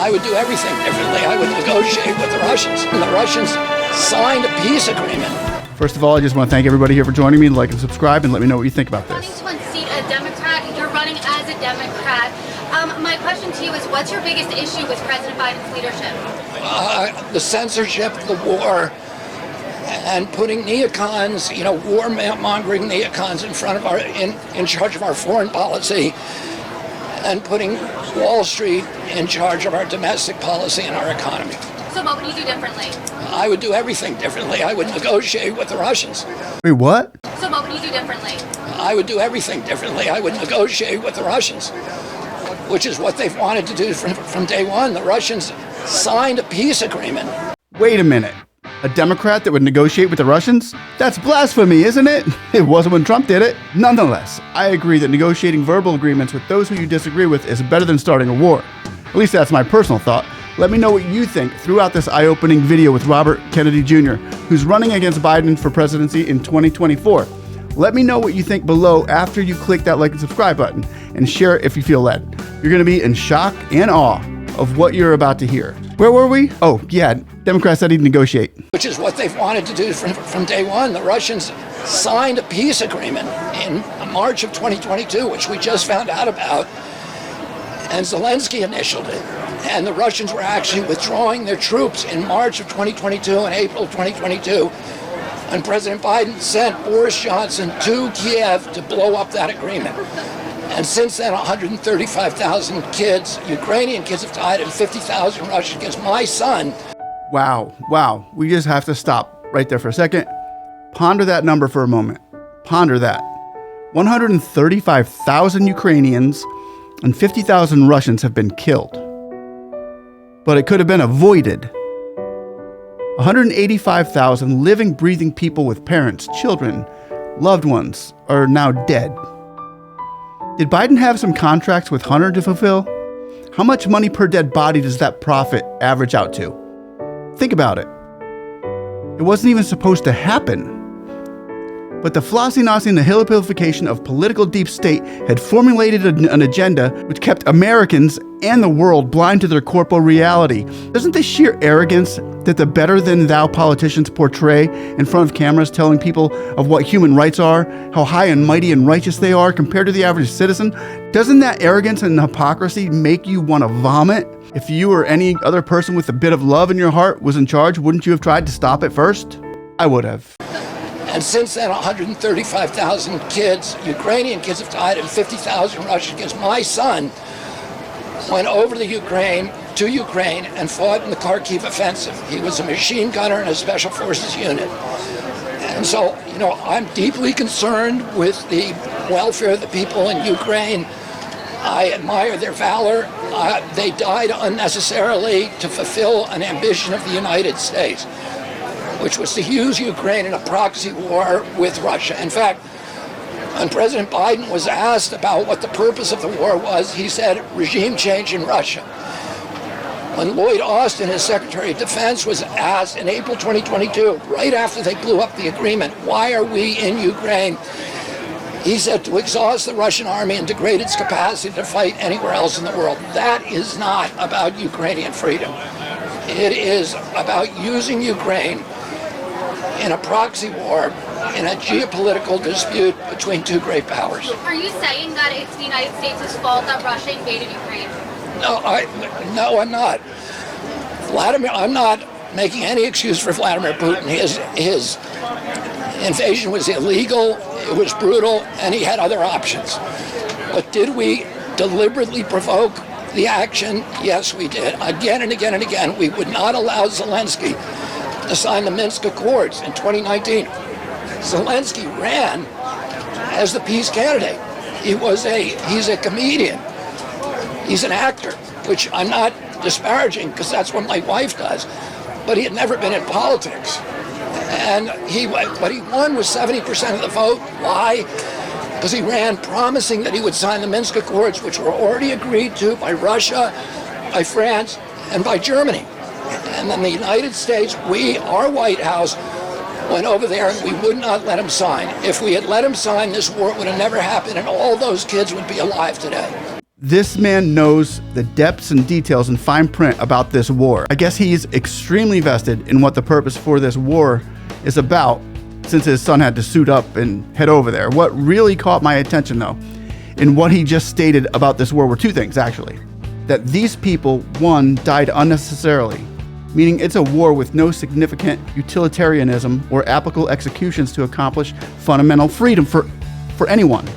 I would do everything differently. I would negotiate with the Russians. And the Russians signed a peace agreement. First of all, I just want to thank everybody here for joining me. Like and subscribe and let me know what you think about this. Running to unseat a Democrat, you're running as a Democrat. My question to you is, what's your biggest issue with President Biden's leadership? The censorship, the war, and putting neocons, war-mongering neocons in front of in charge of our foreign policy, and putting Wall Street in charge of our domestic policy and our economy. So what would you do differently? I would do everything differently. I would negotiate with the Russians. Wait, what? So what would you do differently? I would do everything differently. I would negotiate with the Russians, which is what they've wanted to do from day one. The Russians signed a peace agreement. Wait a minute. A Democrat that would negotiate with the Russians? That's blasphemy, isn't it? It wasn't when Trump did it. Nonetheless, I agree that negotiating verbal agreements with those who you disagree with is better than starting a war. At least that's my personal thought. Let me know what you think throughout this eye-opening video with Robert Kennedy Jr., who's running against Biden for presidency in 2024. Let me know what you think below after you click that like and subscribe button, and share it if you feel led. You're going to be in shock and awe of what you're about to hear. Where were we? Oh, yeah, Democrats said he'd negotiate. Which is what they've wanted to do from day one. The Russians signed a peace agreement in March of 2022, which we just found out about, and Zelensky initialed it. And the Russians were actually withdrawing their troops in March of 2022 and April of 2022. And President Biden sent Boris Johnson to Kiev to blow up that agreement. And since then, 135,000 kids, Ukrainian kids, have died, and 50,000 Russian kids. My son. Wow. We just have to stop right there for a second. Ponder that number for a moment. Ponder that. 135,000 Ukrainians and 50,000 Russians have been killed. But it could have been avoided. 185,000 living, breathing people with parents, children, loved ones are now dead. Did Biden have some contracts with Hunter to fulfill? How much money per dead body does that profit average out to? Think about it. It wasn't even supposed to happen. But the flossy-nossy and the hillipilification of political deep state had formulated an agenda which kept Americans and the world blind to their corporal reality. Doesn't the sheer arrogance that the better-than-thou politicians portray in front of cameras telling people of what human rights are, how high and mighty and righteous they are compared to the average citizen, doesn't that arrogance and hypocrisy make you want to vomit? If you or any other person with a bit of love in your heart was in charge, wouldn't you have tried to stop it first? I would have. And since then, 135,000 kids, Ukrainian kids, have died, and 50,000 Russian kids. My son went over to Ukraine and fought in the Kharkiv offensive. He was a machine gunner in a special forces unit. And so, I'm deeply concerned with the welfare of the people in Ukraine. I admire their valor. They died unnecessarily to fulfill an ambition of the United States, which was to use Ukraine in a proxy war with Russia. In fact, when President Biden was asked about what the purpose of the war was, he said regime change in Russia. When Lloyd Austin, his Secretary of Defense, was asked in April 2022, right after they blew up the agreement, why are we in Ukraine? He said to exhaust the Russian army and degrade its capacity to fight anywhere else in the world. That is not about Ukrainian freedom. It is about using Ukraine in a proxy war, in a geopolitical dispute between two great powers. Are you saying that it's the United States' fault that Russia invaded Ukraine? No, I'm not. I'm not making any excuse for Vladimir Putin. His invasion was illegal, it was brutal, and he had other options. But did we deliberately provoke the action? Yes, we did. Again and again and again, we would not allow Zelensky to sign the Minsk Accords in 2019. Zelensky ran as the peace candidate. He's a comedian. He's an actor, which I'm not disparaging because that's what my wife does. But he had never been in politics. And what he won was 70% of the vote. Why? Because he ran promising that he would sign the Minsk Accords, which were already agreed to by Russia, by France, and by Germany. And then the United States, our White House, went over there and we would not let him sign. If we had let him sign, this war would have never happened and all those kids would be alive today. This man knows the depths and details and fine print about this war. I guess he's extremely vested in what the purpose for this war is about, since his son had to suit up and head over there. What really caught my attention, though, in what he just stated about this war were two things, actually. That these people, one, died unnecessarily, meaning it's a war with no significant utilitarianism or applicable executions to accomplish fundamental freedom for anyone.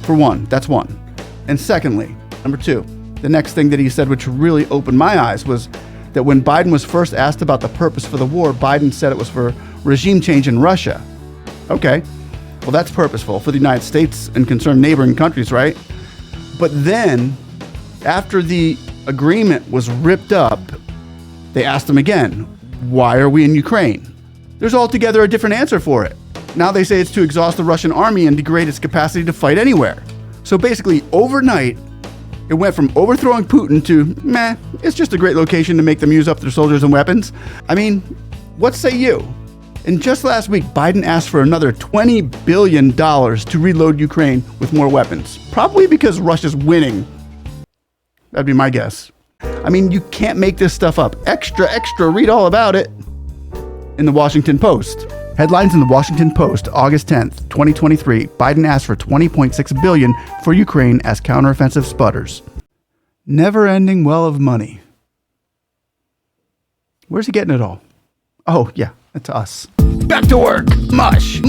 For one, that's one. And secondly, number two, the next thing that he said, which really opened my eyes, was that when Biden was first asked about the purpose for the war, Biden said it was for regime change in Russia. Okay, well, that's purposeful for the United States and concerned neighboring countries, right? But then, after the agreement was ripped up, they asked him again, why are we in Ukraine? There's altogether a different answer for it. Now they say it's to exhaust the Russian army and degrade its capacity to fight anywhere. So basically, overnight, it went from overthrowing Putin to, meh, it's just a great location to make them use up their soldiers and weapons. I mean, what say you? And just last week, Biden asked for another $20 billion to reload Ukraine with more weapons. Probably because Russia's winning. That'd be my guess. I mean, you can't make this stuff up. Extra, read all about it in the Washington Post. Headlines in the Washington Post, August 10th, 2023. Biden asked for $20.6 billion for Ukraine as counteroffensive sputters. Never-ending well of money. Where's he getting it all? Oh, yeah, it's us. Back to work. Mush.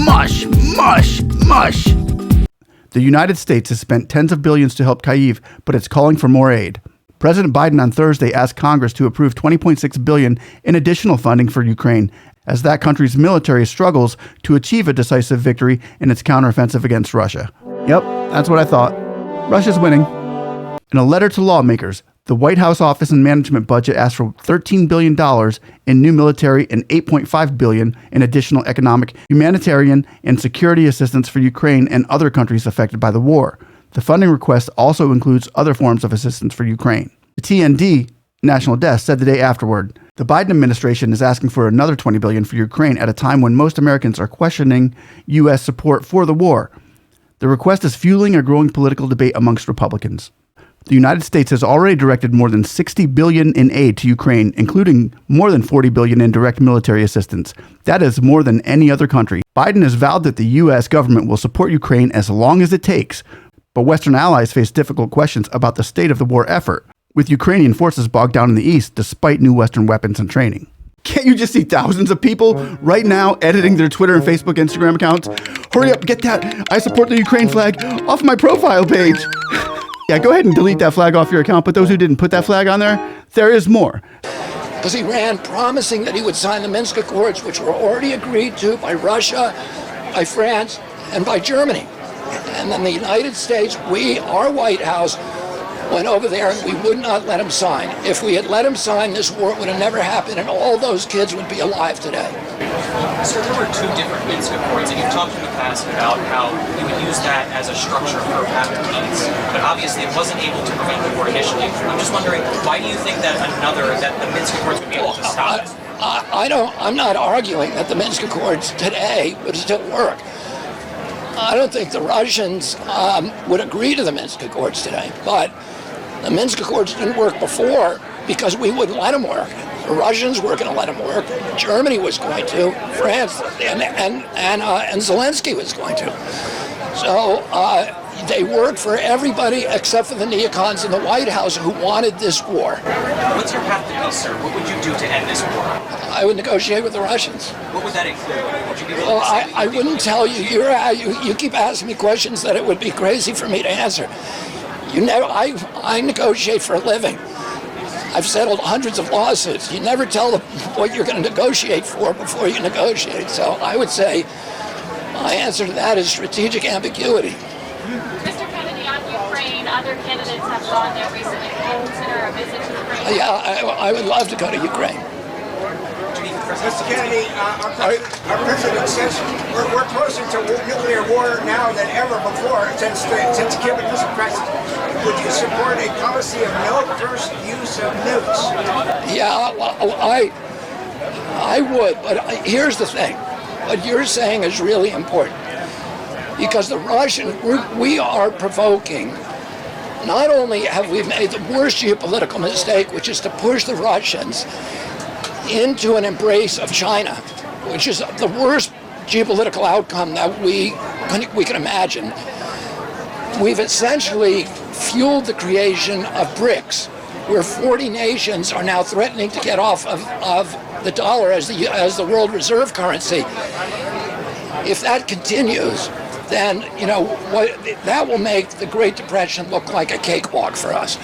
The United States has spent tens of billions to help Kyiv, but it's calling for more aid. President Biden on Thursday asked Congress to approve $20.6 billion in additional funding for Ukraine as that country's military struggles to achieve a decisive victory in its counteroffensive against Russia. Yep, that's what I thought. Russia's winning. In a letter to lawmakers, the White House Office and Management budget asked for $13 billion in new military and $8.5 billion in additional economic, humanitarian, and security assistance for Ukraine and other countries affected by the war. The funding request also includes other forms of assistance for Ukraine. The TND, National Desk, said the day afterward, the Biden administration is asking for another $20 billion for Ukraine at a time when most Americans are questioning U.S. support for the war. The request is fueling a growing political debate amongst Republicans. The United States has already directed more than $60 billion in aid to Ukraine, including more than $40 billion in direct military assistance. That is more than any other country. Biden has vowed that the U.S. government will support Ukraine as long as it takes, but Western allies face difficult questions about the state of the war effort, with Ukrainian forces bogged down in the east despite new Western weapons and training. Can't you just see thousands of people right now editing their Twitter and Facebook, Instagram accounts? Hurry up, get that I support the Ukraine flag off my profile page. Yeah, go ahead and delete that flag off your account, but those who didn't put that flag on there is more. Because he ran promising that he would sign the Minsk Accords, which were already agreed to by Russia, by France, and by Germany. And then the United States, our White House, went over there and we would not let him sign. If we had let him sign, this war would have never happened and all those kids would be alive today. So there were two different Minsk Accords, and you've talked in the past about how you would use that as a structure for having peace, but obviously it wasn't able to prevent the war initially. I'm just wondering, why do you think that the Minsk Accords would be able to stop it? I'm not arguing that the Minsk Accords today would still work. I don't think the Russians would agree to the Minsk Accords today, but the Minsk Accords didn't work before because we wouldn't let them work. The Russians were going to let them work. Germany was going to. France and Zelensky was going to. So they worked for everybody except for the neocons in the White House who wanted this war. What's your path to peace, sir? What would you do to end this war? I would negotiate with the Russians. What would that include? Would you be willing Well, to say I wouldn't tell you. You keep asking me questions that it would be crazy for me to answer. I negotiate for a living. I've settled hundreds of lawsuits. You never tell them what you're going to negotiate for before you negotiate. So I would say my answer to that is strategic ambiguity. Mr. Kennedy, on Ukraine, other candidates have gone there recently. Will you consider a visit to Ukraine? Yeah, I would love to go to Ukraine. Mr. Kennedy, our president says we're closer to nuclear war now than ever before since Cuba was president. Would you support a policy of no first use of nukes? Yeah, I would, but here's the thing. What you're saying is really important because the Russians, we are provoking not only have we made the worst geopolitical mistake, which is to push the Russians into an embrace of China, which is the worst geopolitical outcome that we can imagine. We've essentially fueled the creation of BRICS, where 40 nations are now threatening to get off of the dollar as the world reserve currency. If that continues, then that will make the Great Depression look like a cakewalk for us.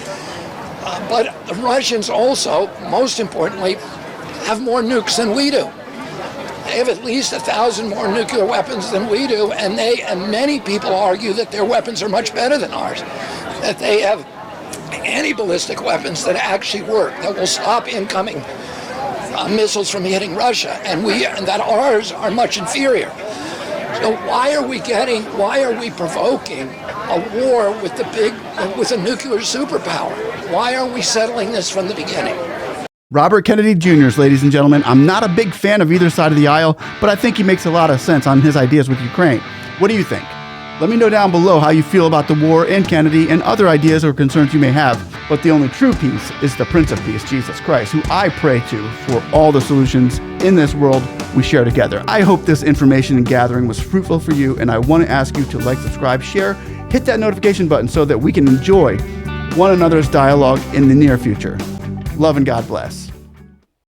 But the Russians also, most importantly, have more nukes than we do. They have at least 1,000 more nuclear weapons than we do, and many people argue that their weapons are much better than ours, that they have anti-ballistic weapons that actually work, that will stop incoming missiles from hitting Russia, and that ours are much inferior. So why are we provoking a war with a nuclear superpower? Why are we settling this from the beginning? Robert Kennedy Jr.'s, ladies and gentlemen. I'm not a big fan of either side of the aisle, but I think he makes a lot of sense on his ideas with Ukraine. What do you think? Let me know down below how you feel about the war and Kennedy and other ideas or concerns you may have. But the only true peace is the Prince of Peace, Jesus Christ, who I pray to for all the solutions in this world we share together. I hope this information and gathering was fruitful for you, and I want to ask you to like, subscribe, share, hit that notification button so that we can enjoy one another's dialogue in the near future. Love and God bless.